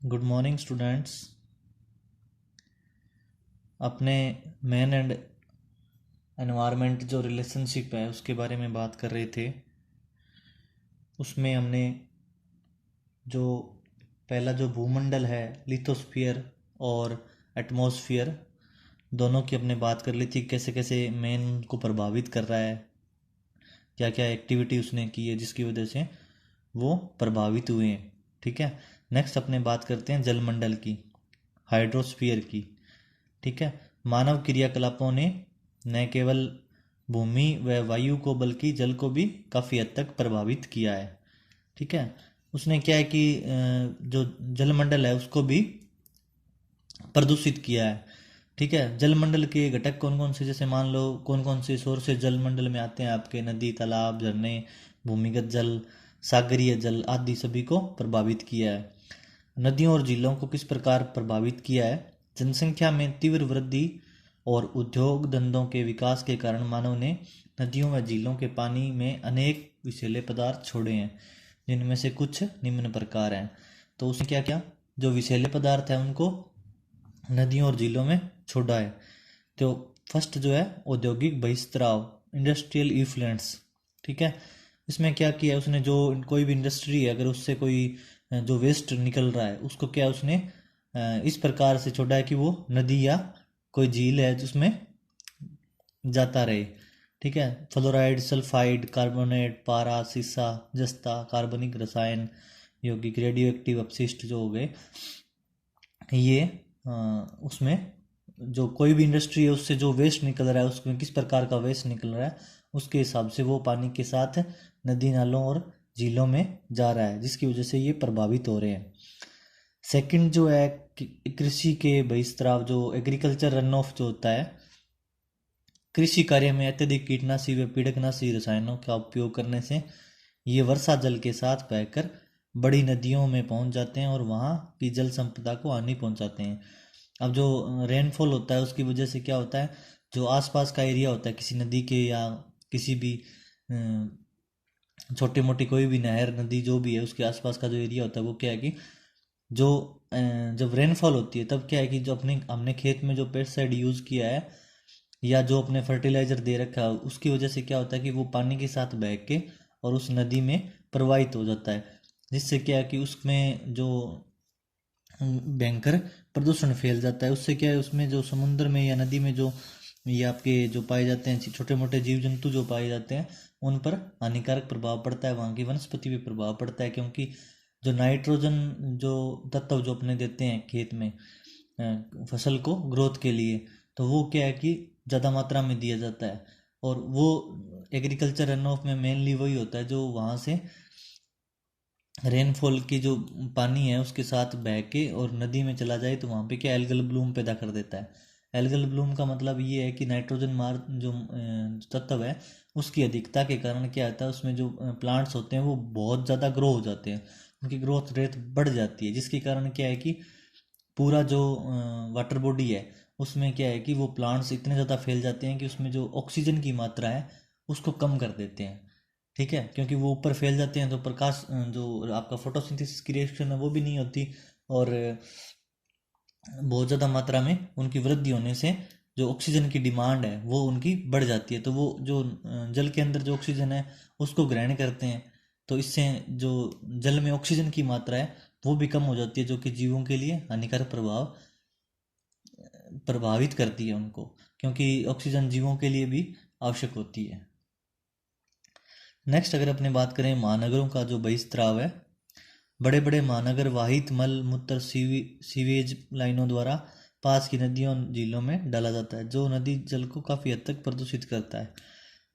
Good morning students. अपने man and environment जो relationship है उसके बारे में बात कर रहे थे। उसमें हमने जो पहला जो भूमंडल है लिथोस्फीयर और एटमॉस्फेयर दोनों की अपने बात कर ली थी, कैसे कैसे मैन को प्रभावित कर रहा है, क्या क्या एक्टिविटी उसने की है जिसकी वजह से वो प्रभावित हुए हैं। ठीक है, नेक्स्ट अपने बात करते हैं जलमंडल की, हाइड्रोस्फीयर की। ठीक है, मानव क्रियाकलापों ने न केवल भूमि व वायु को बल्कि जल को भी काफ़ी हद तक प्रभावित किया है। ठीक है, उसने क्या है कि जो जलमंडल है उसको भी प्रदूषित किया है। ठीक है, जलमंडल के घटक कौन कौन से, जैसे मान लो कौन कौन से सोर्सेज जलमंडल में आते हैं आपके, नदी, तालाब, झरने, भूमिगत जल, सागरीय जल आदि सभी को प्रभावित किया है। नदियों और झीलों को किस प्रकार प्रभावित किया है? जनसंख्या में तीव्र वृद्धि और उद्योग धंधों के विकास के कारण मानव ने नदियों व झीलों के पानी में अनेक विषैले पदार्थ छोड़े हैं, जिनमें से कुछ निम्न प्रकार हैं। तो उसने क्या किया, जो विषैले पदार्थ हैं उनको नदियों और झीलों में छोड़ा है। तो फर्स्ट जो है औद्योगिक बहिस्त्राव, इंडस्ट्रियल इफ्लुएंस। ठीक है, इसमें क्या किया उसने, जो कोई भी इंडस्ट्री है अगर उससे कोई जो वेस्ट निकल रहा है उसको क्या उसने इस प्रकार से छोड़ा है कि वो नदी या कोई झील है जिसमें जाता रहे। ठीक है, फ्लोराइड, सल्फाइड, कार्बोनेट, पारा, सीसा, जस्ता, कार्बनिक रसायन, यौगिक, रेडियो एक्टिव अपशिष्ट जो हो गए, ये उसमें जो कोई भी इंडस्ट्री है उससे जो वेस्ट निकल रहा है, उसमें किस प्रकार का वेस्ट निकल रहा है उसके हिसाब से वो पानी के साथ नदी नालों और झीलों में जा रहा है, जिसकी वजह से ये प्रभावित हो रहे हैं। सेकंड जो है कृषि के बहिस्त्राव, जो एग्रीकल्चर रन ऑफ जो होता है, कृषि कार्य में अत्यधिक कीटनाशी व पीड़कनाशी रसायनों का उपयोग करने से ये वर्षा जल के साथ बहकर बड़ी नदियों में पहुंच जाते हैं और वहाँ की जल संपदा को हानि पहुंचाते हैं। अब जो रेनफॉल होता है उसकी वजह से क्या होता है, जो आसपास का एरिया होता है किसी नदी के या किसी भी छोटी मोटी कोई भी नहर, नदी जो भी है उसके आसपास का जो एरिया होता है वो क्या है कि जो जब रेनफॉल होती है तब क्या है कि जो अपने हमने खेत में जो पेस्टिसाइड यूज़ किया है या जो अपने फर्टिलाइजर दे रखा है उसकी वजह से क्या होता है कि वो पानी के साथ बह के और उस नदी में प्रवाहित हो जाता है, जिससे क्या है कि उसमें जो भयंकर प्रदूषण फैल जाता है। उससे क्या है, उसमें जो समुद्र में या नदी में जो ये आपके जो पाए जाते हैं छोटे मोटे जीव जंतु जो पाए जाते हैं उन पर हानिकारक प्रभाव पड़ता है, वहाँ की वनस्पति पे प्रभाव पड़ता है, क्योंकि जो नाइट्रोजन जो तत्व जो अपने देते हैं खेत में फसल को ग्रोथ के लिए, तो वो क्या है कि ज़्यादा मात्रा में दिया जाता है। और वो एग्रीकल्चर रन ऑफ में मेनली वही होता है जो वहाँ से रेनफॉल की जो पानी है उसके साथ बह के और नदी में चला जाए तो वहाँ पे क्या एल्गल ब्लूम पैदा कर देता है। एल्गल ब्लूम का मतलब ये है कि नाइट्रोजन मार जो तत्व है उसकी अधिकता के कारण क्या होता है, उसमें जो प्लांट्स होते हैं वो बहुत ज़्यादा ग्रो हो जाते हैं, उनकी ग्रोथ रेट बढ़ जाती है, जिसके कारण क्या है कि पूरा जो वाटर बॉडी है उसमें क्या है कि वो प्लांट्स इतने ज़्यादा फैल जाते हैं कि उसमें जो ऑक्सीजन की मात्रा है उसको कम कर देते हैं। ठीक है, क्योंकि वो ऊपर फैल जाते हैं तो प्रकाश जो आपका फोटोसिंथेसिस की रिएक्शन है वो भी नहीं होती, और बहुत ज़्यादा मात्रा में उनकी वृद्धि होने से जो ऑक्सीजन की डिमांड है वो उनकी बढ़ जाती है, तो वो जो जल के अंदर जो ऑक्सीजन है उसको ग्रहण करते हैं, तो इससे जो जल में ऑक्सीजन की मात्रा है वो भी कम हो जाती है, जो कि जीवों के लिए हानिकारक प्रभाव प्रभावित करती है उनको, क्योंकि ऑक्सीजन जीवों के लिए भी आवश्यक होती है। नेक्स्ट अगर अपने बात करें महानगरों का जो बहिस्त्राव है, बड़े बड़े महानगर वाहित मल मूत्र सीवेज लाइनों द्वारा पास की नदियों झीलों में डाला जाता है, जो नदी जल को काफ़ी हद तक प्रदूषित करता है।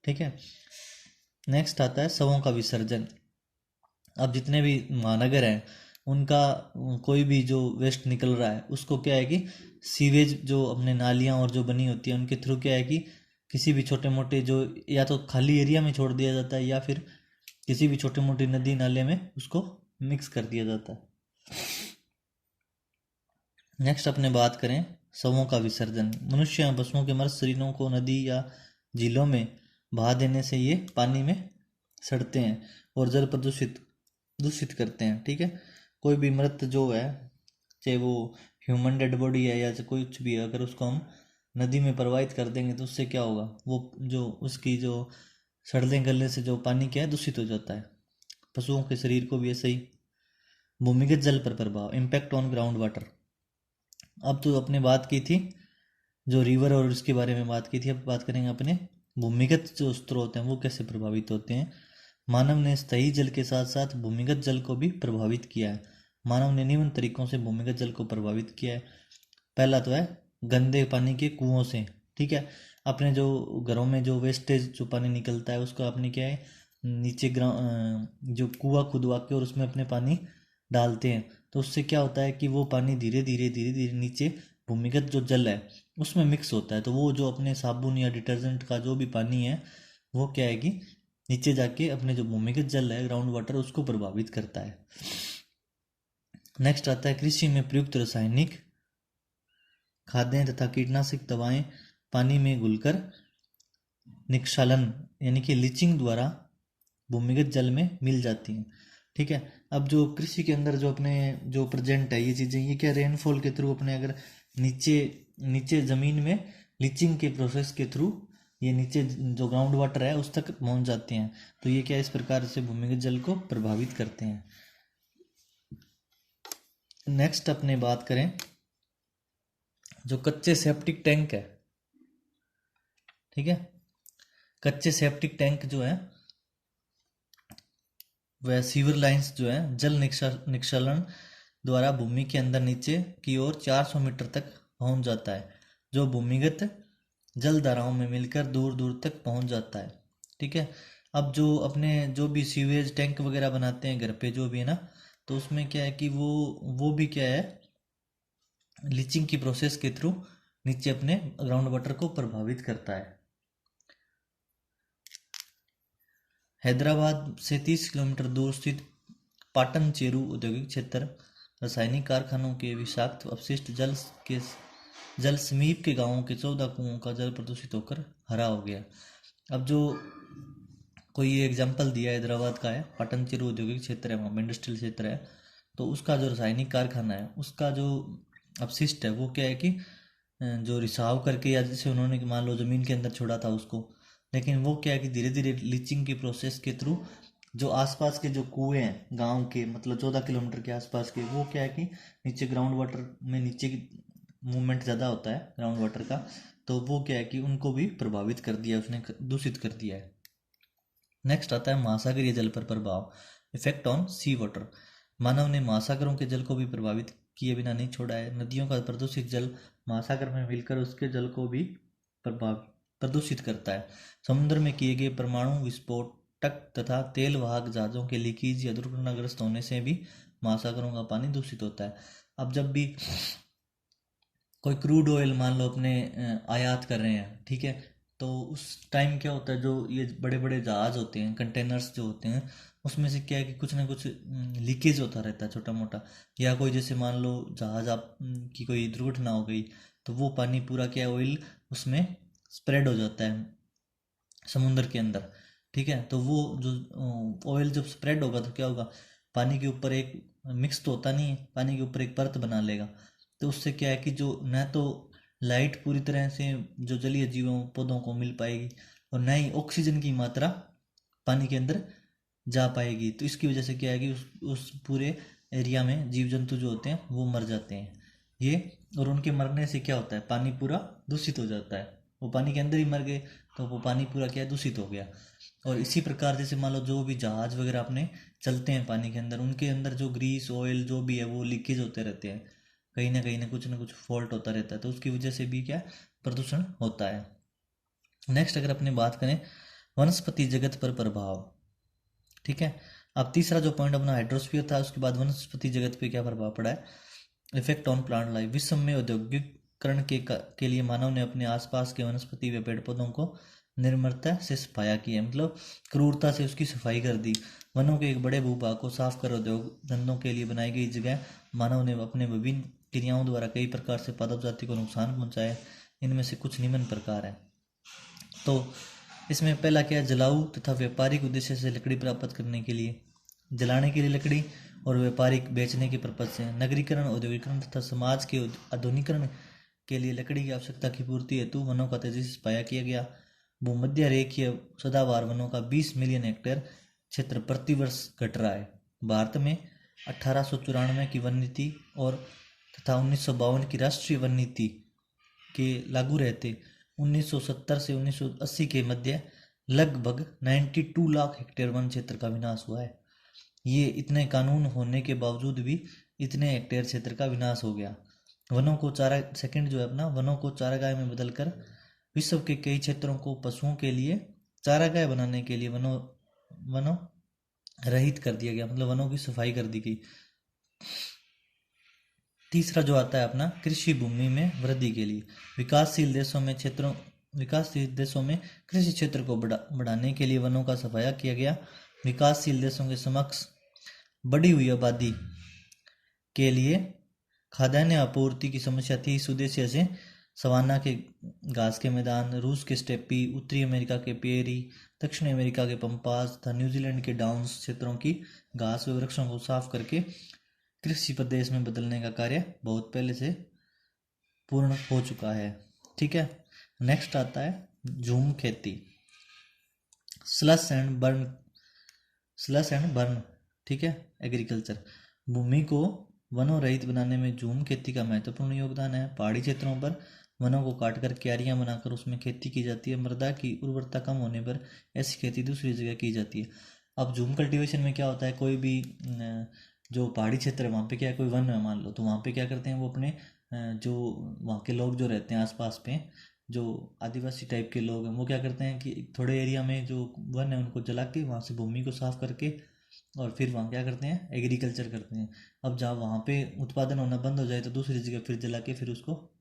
ठीक है, नेक्स्ट आता है शवों का विसर्जन। अब जितने भी महानगर हैं उनका कोई भी जो वेस्ट निकल रहा है उसको क्या है कि सीवेज जो अपने नालियाँ और जो बनी होती है उनके थ्रू क्या है कि किसी भी छोटे मोटे जो या तो खाली एरिया में छोड़ दिया जाता है या फिर किसी भी छोटी मोटी नदी नाले में उसको मिक्स कर दिया जाता है। नेक्स्ट अपने बात करें शवों का विसर्जन। मनुष्य या पशुओं के मृत शरीरों को नदी या झीलों में बहा देने से ये पानी में सड़ते हैं और जल प्रदूषित दूषित करते हैं। ठीक है, कोई भी मृत जो है चाहे वो ह्यूमन डेड बॉडी है या कोई कुछ भी है, अगर उसको हम नदी में प्रवाहित कर देंगे तो उससे क्या होगा, वो जो उसकी जो सड़ने गलने से जो पानी क्या है दूषित हो जाता है। पशुओं के शरीर को भी ऐसे ही। भूमिगत जल पर प्रभाव, इम्पैक्ट ऑन ग्राउंड वाटर। अब तो अपने बात की थी जो रिवर और उसके बारे में बात की थी, अब बात करेंगे अपने भूमिगत जो स्रोत हैं वो कैसे प्रभावित होते हैं। मानव ने स्थायी जल के साथ साथ भूमिगत जल को भी प्रभावित किया है। मानव ने निम्न तरीकों से भूमिगत जल को प्रभावित किया है। पहला तो है गंदे पानी के कुओं से। ठीक है, अपने जो घरों में जो वेस्टेज जो पानी निकलता है उसको अपने क्या है नीचे जो कुआं खुदवा के और उसमें अपने पानी डालते हैं, तो उससे क्या होता है कि वो पानी धीरे धीरे धीरे धीरे नीचे भूमिगत जो जल है उसमें मिक्स होता है। तो वो जो अपने साबुन या डिटर्जेंट का जो भी पानी है वो क्या है कि नीचे जाके अपने जो भूमिगत जल है ग्राउंड वाटर उसको प्रभावित करता है। नेक्स्ट आता है कृषि में प्रयुक्त रासायनिक खाद्य तथा कीटनाशक दवाएं पानी में घुलकर निक्षालन यानी कि लीचिंग द्वारा भूमिगत जल में मिल जाती हैं। ठीक है, अब जो कृषि के अंदर जो अपने जो प्रेजेंट है ये चीज़ें, ये क्या रेनफॉल के थ्रू अपने अगर नीचे नीचे ज़मीन में लीचिंग के प्रोसेस के थ्रू ये नीचे जो ग्राउंड वाटर है उस तक पहुंच जाते हैं। तो ये क्या इस प्रकार से भूमिगत जल को प्रभावित करते हैं। नेक्स्ट अपने बात करें जो कच्चे सेप्टिक टैंक है। ठीक है, कच्चे सेप्टिक टैंक जो है वह सीवर लाइंस जो है जल निक्षालन द्वारा भूमि के अंदर नीचे की ओर 400 मीटर तक पहुंच जाता है, जो भूमिगत जल धाराओं में मिलकर दूर दूर तक पहुंच जाता है। ठीक है, अब जो अपने जो भी सीवेज टैंक वगैरह बनाते हैं घर पे जो भी है ना, तो उसमें क्या है कि वो भी क्या है लीचिंग की प्रोसेस के थ्रू नीचे अपने ग्राउंड वाटर को प्रभावित करता है। हैदराबाद से 30 किलोमीटर दूर स्थित पाटन चेरू औद्योगिक क्षेत्र रासायनिक कारखानों के विषाक्त अपशिष्ट जल समीप के गांवों के 14 कुओं का जल प्रदूषित होकर हरा हो गया। अब जो कोई ये एग्जाम्पल दिया हैदराबाद का है, पाटन चेरू औद्योगिक क्षेत्र है, वहाँ इंडस्ट्रियल क्षेत्र है, तो उसका जो रासायनिक कारखाना है उसका जो अपशिष्ट है वो क्या है कि जो रिसाव करके या जैसे उन्होंने मान लो जमीन के अंदर छोड़ा था उसको, लेकिन वो क्या है कि धीरे धीरे लीचिंग की प्रोसेस के थ्रू जो आसपास के जो कुएं हैं गांव के मतलब 14 किलोमीटर के आसपास के, वो क्या है कि नीचे ग्राउंड वाटर में नीचे की मूवमेंट ज़्यादा होता है ग्राउंड वाटर का, तो वो क्या है कि उनको भी प्रभावित कर दिया, उसने दूषित कर दिया है। नेक्स्ट आता है महासागरीय जल पर प्रभाव, इफेक्ट ऑन सी वाटर। मानव ने महासागरों के जल को भी प्रभावित किए बिना नहीं छोड़ा है। नदियों का प्रदूषित जल महासागर में मिलकर उसके जल को भी प्रदूषित करता है। समुद्र में किए गए परमाणु विस्फोटक तथा तेल वाहक जहाजों के लीकेज या दुर्घटनाग्रस्त होने से भी महासागरों का पानी दूषित होता है। अब जब भी कोई क्रूड ऑयल मान लो अपने आयात कर रहे हैं, ठीक है, तो उस टाइम क्या होता है जो ये बड़े बड़े जहाज होते हैं कंटेनर्स जो होते हैं उसमें से क्या है कि कुछ ना कुछ लीकेज होता रहता है छोटा मोटा, या कोई जैसे मान लो जहाज आप की कोई दुर्घटना हो गई तो वो पानी पूरा क्या ऑयल उसमें स्प्रेड हो जाता है समुद्र के अंदर। ठीक है, तो वो जो ऑयल जब स्प्रेड होगा तो क्या होगा, पानी के ऊपर एक मिक्स तो होता नहीं है, पानी के ऊपर एक परत बना लेगा, तो उससे क्या है कि जो न तो लाइट पूरी तरह से जो जलीय जीवों पौधों को मिल पाएगी और न ही ऑक्सीजन की मात्रा पानी के अंदर जा पाएगी। तो इसकी वजह से क्या है कि उस पूरे एरिया में जीव जंतु जो होते हैं वो मर जाते हैं ये, और उनके मरने से क्या होता है पानी पूरा दूषित हो जाता है, वो पानी के अंदर ही मर गए तो वो पानी पूरा क्या है दूषित हो गया। और इसी प्रकार जैसे मान लो जो भी जहाज वगैरह अपने चलते हैं पानी के अंदर, उनके अंदर जो ग्रीस ऑयल जो भी है वो लीकेज होते रहते हैं, कहीं ना कुछ फॉल्ट होता रहता है, तो उसकी वजह से भी क्या प्रदूषण होता है। नेक्स्ट अगर अपने बात करें वनस्पति जगत पर प्रभाव। ठीक है, अब तीसरा जो पॉइंट अपना हाइड्रोस्फीयर था, उसके बाद वनस्पति जगत पे क्या प्रभाव पड़ा है, इफेक्ट ऑन प्लांट लाइफ। विश्व में औद्योगिकरण के लिए मानव ने अपने आसपास के वनस्पति व पेड़ पौधों को निर्मलता से सफाया किया, मतलब क्रूरता से उसकी सफाई कर दी। वनों के एक बड़े भूभाग को साफ कर उद्योग धंधों के लिए बनाई गई जगह मानव ने अपने विभिन्न क्रियाओं द्वारा कई प्रकार से पादप जाति को नुकसान पहुंचाया। इनमें से कुछ निम्न प्रकार है। तो इसमें पहला क्या है, जलाऊ तथा व्यापारिक उद्देश्य से लकड़ी प्राप्त करने के लिए, जलाने के लिए लकड़ी और व्यापारिक बेचने के पर्पज से। नगरीकरण, औद्योगिकरण तथा समाज के आधुनिकीकरण के लिए लकड़ी की आवश्यकता की पूर्ति हेतु वनों का तेजी से सफाया किया गया। भूमध्य रेखीय सदाबहार वनों का 20 मिलियन हेक्टेयर क्षेत्र प्रति वर्ष घट रहा है। भारत में 1894 की वन नीति और तथा 1952 की राष्ट्रीय वन नीति के लागू रहते 1970 से 1980 के मध्य लगभग 92 लाख हेक्टेयर वन क्षेत्र का विनाश हुआ है। ये इतने कानून होने के बावजूद भी इतने हेक्टेयर क्षेत्र का विनाश हो गया। वनों को चारा सेकंड जो है अपना, वनों को चारागाह में बदलकर विश्व के कई क्षेत्रों को पशुओं के लिए चारागाह बनाने के लिए वनों रहित कर दिया गया, मतलब वनों की सफाई कर दी गई। तीसरा जो आता है अपना, कृषि भूमि में वृद्धि के लिए विकासशील देशों में कृषि क्षेत्र को बढ़ाने के लिए वनों का सफाया किया गया। विकासशील देशों के समक्ष बढ़ी हुई आबादी के लिए खाद्यान्न आपूर्ति की समस्या थी। इस उद्देश्य से सवाना के घास के मैदान, रूस के स्टेपी, उत्तरी अमेरिका के पेरी, दक्षिण अमेरिका के पंपास तथा न्यूजीलैंड के डाउन्स क्षेत्रों की घास व वृक्षों को साफ करके कृषि प्रदेश में बदलने का कार्य बहुत पहले से पूर्ण हो चुका है। ठीक है, नेक्स्ट आता है झूम खेती, स्लश एंड बर्न। ठीक है, एग्रीकल्चर। भूमि को वनों रहित बनाने में झूम खेती का महत्वपूर्ण योगदान है। पहाड़ी क्षेत्रों पर वनों को काटकर क्यारियां बनाकर उसमें खेती की जाती है। मृदा की उर्वरता कम होने पर ऐसी खेती दूसरी जगह की जाती है। अब झूम कल्टीवेशन में क्या होता है, कोई भी जो पहाड़ी क्षेत्र है वहाँ पे क्या है, कोई वन है मान लो, तो वहाँ पे क्या करते हैं वो अपने जो वहाँ के लोग जो रहते हैं आसपास पे, जो आदिवासी टाइप के लोग हैं, वो क्या करते हैं कि थोड़े एरिया में जो वन है उनको जला के वहाँ से भूमि को साफ करके और फिर वहाँ क्या करते हैं, एग्रीकल्चर करते हैं। अब जहाँ वहाँ पे उत्पादन होना बंद हो जाए तो दूसरी जगह फिर जला के फिर उसको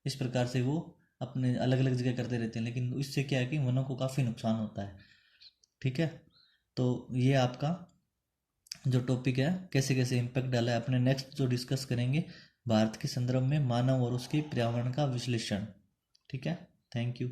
इस प्रकार से वो अपने अलग अलग जगह करते रहते हैं, लेकिन इससे क्या है कि वनों को काफ़ी नुकसान होता है। ठीक है, तो ये आपका जो टॉपिक है कैसे कैसे इम्पैक्ट डाला है। अपने नेक्स्ट जो डिस्कस करेंगे भारत के संदर्भ में मानव और उसके पर्यावरण का विश्लेषण। ठीक है, थैंक यू।